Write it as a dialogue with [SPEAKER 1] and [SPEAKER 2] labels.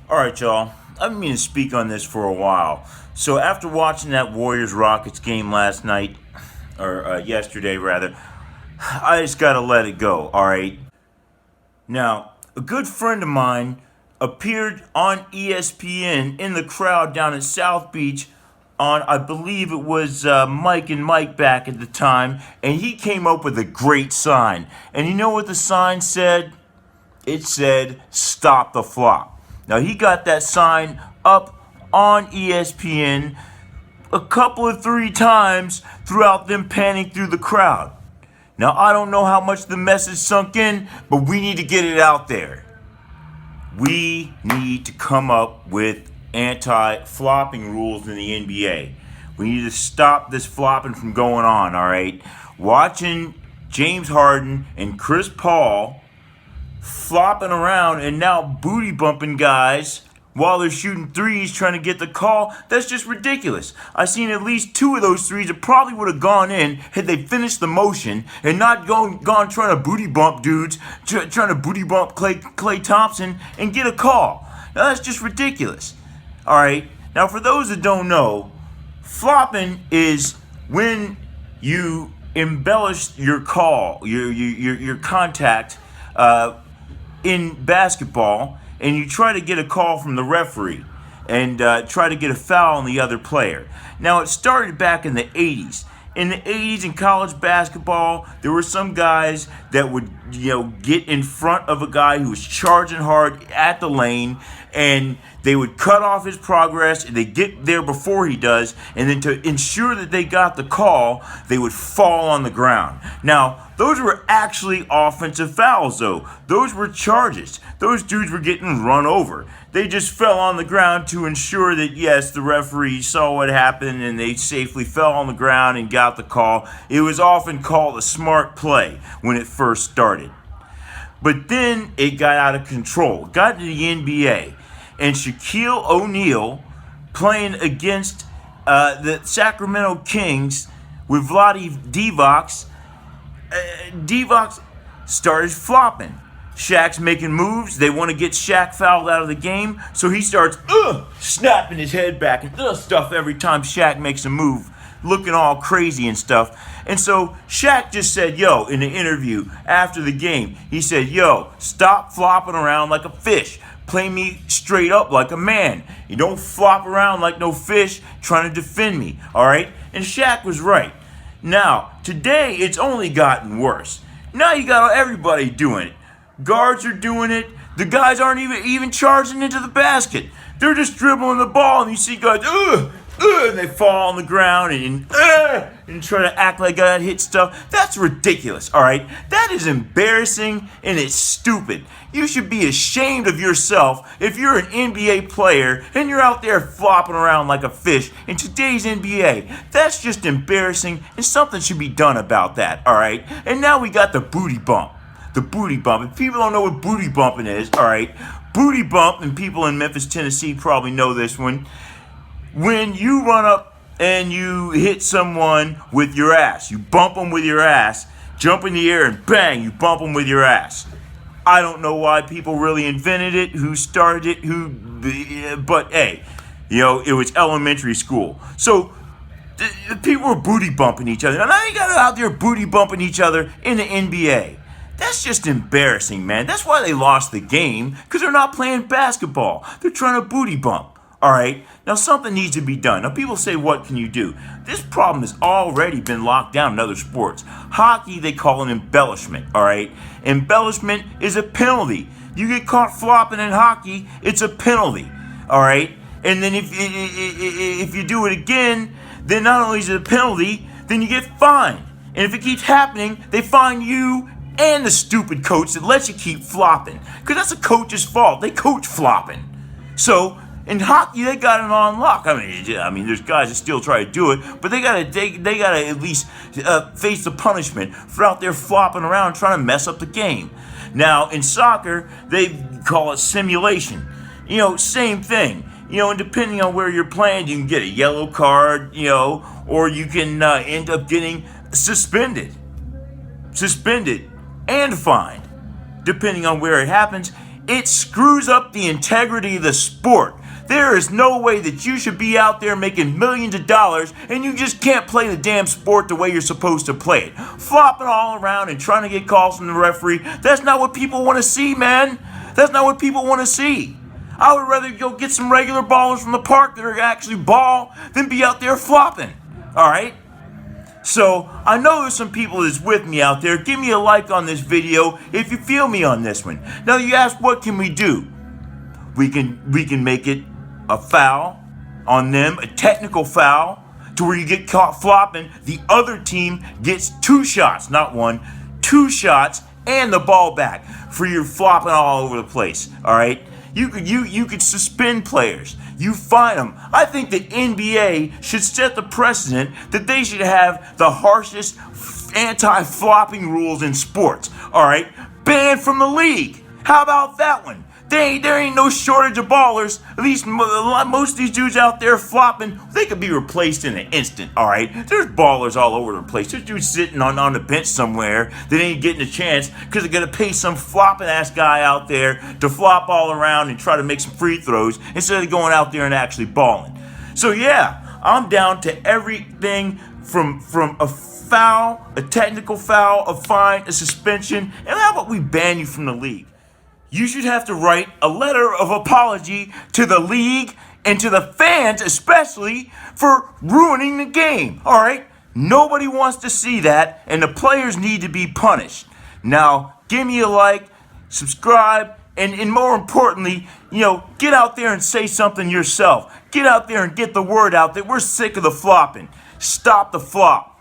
[SPEAKER 1] All right, y'all. I've been meaning to speak on this for a while. So after watching that Warriors Rockets game last night, or yesterday rather, I just gotta let it go. All right. Now, a good friend of mine appeared on ESPN in the crowd down at South Beach on, I believe it was Mike and Mike back at the time, and he came up with a great sign. And you know what the sign said? It said, "Stop the flop." Now, he got that sign up on ESPN a couple of three times throughout them panning through the crowd. Now, I don't know how much the message sunk in, but we need to get it out there. We need to come up with anti-flopping rules in the NBA. We need to stop this flopping from going on, all right? Watching James Harden and Chris Paul flopping around and now booty bumping guys while they're shooting threes trying to get the call, that's just ridiculous. I seen at least two of those threes that probably would have gone in had they finished the motion and not gone trying to booty bump dudes, trying to booty bump Klay Thompson and get a call. Now that's just ridiculous. All right. Now for those that don't know, flopping is when you embellish your call, your contact in basketball, and you try to get a call from the referee and try to get a foul on the other player. Now, it started back in the 80s. In the 80s in college basketball, there were some guys that would, get in front of a guy who was charging hard at the lane, and they would cut off his progress, and they get there before he does, and then to ensure that they got the call, they would fall on the ground. Now, those were actually offensive fouls, though. Those were charges. Those dudes were getting run over. They just fell on the ground to ensure that, yes, the referee saw what happened and they safely fell on the ground and got the call. It was often called a smart play when it first started. But then it got out of control. It got to the NBA. And Shaquille O'Neal playing against the Sacramento Kings with Vlade Divac. Divac started flopping. Shaq's making moves. They want to get Shaq fouled out of the game. So he starts snapping his head back and stuff every time Shaq makes a move, looking all crazy and stuff. And so Shaq just said, in the interview after the game, he said, stop flopping around like a fish. Play me straight up like a man. You don't flop around like no fish trying to defend me, all right? And Shaq was right. Now, today, it's only gotten worse. Now you got everybody doing it. Guards are doing it. The guys aren't even charging into the basket. They're just dribbling the ball, and you see guys, and they fall on the ground and try to act like God hit stuff. That's ridiculous, all right? That is embarrassing, and it's stupid. You should be ashamed of yourself if you're an NBA player and you're out there flopping around like a fish in today's NBA. That's just embarrassing, and something should be done about that, all right? And now we got the booty bump. The booty bump. If people don't know what booty bumping is, all right, booty bump, and people in Memphis, Tennessee probably know this one. When you run up and you hit someone with your ass, you bump them with your ass, jump in the air and bang, you bump them with your ass. I don't know why people really invented it, who started it, but hey, it was elementary school. So people were booty bumping each other. Now you got out there booty bumping each other in the NBA. That's just embarrassing, man. That's why they lost the game, because they're not playing basketball. They're trying to booty bump. All right? Now, something needs to be done. Now, people say, what can you do? This problem has already been locked down in other sports. Hockey, they call it embellishment, all right? Embellishment is a penalty. You get caught flopping in hockey, it's a penalty, all right? And then if you do it again, then not only is it a penalty, then you get fined. And if it keeps happening, they fine you and the stupid coach that lets you keep flopping. Because that's the coach's fault. They coach flopping. So, in hockey, they got it on lock. I mean, there's guys that still try to do it, but they gotta at least face the punishment for out there flopping around trying to mess up the game. Now, in soccer, they call it simulation. Same thing. And depending on where you're playing, you can get a yellow card, or you can end up getting suspended and fined, depending on where it happens. It screws up the integrity of the sport. There is no way that you should be out there making millions of dollars and you just can't play the damn sport the way you're supposed to play it. Flopping all around and trying to get calls from the referee, that's not what people want to see, man. That's not what people want to see. I would rather go get some regular ballers from the park that are actually ball than be out there flopping. Alright? So, I know there's some people that's with me out there. Give me a like on this video if you feel me on this one. Now you ask, what can we do? We can make it a foul on them, a technical foul, to where you get caught flopping. The other team gets 2 shots, not 1, 2 shots, and the ball back for your flopping all over the place. Alright? You could suspend players. You fine them. I think the NBA should set the precedent that they should have the harshest anti-flopping rules in sports. Alright? Banned from the league. How about that one? There ain't no shortage of ballers. At least most of these dudes out there flopping, they could be replaced in an instant, alright? There's ballers all over the place. There's dudes sitting on the bench somewhere that ain't getting a chance because they're going to pay some flopping-ass guy out there to flop all around and try to make some free throws instead of going out there and actually balling. So yeah, I'm down to everything from a foul, a technical foul, a fine, a suspension, and how about we ban you from the league? You should have to write a letter of apology to the league and to the fans, especially, for ruining the game. All right? Nobody wants to see that, and the players need to be punished. Now, give me a like, subscribe, and more importantly, get out there and say something yourself. Get out there and get the word out that we're sick of the flopping. Stop the flop.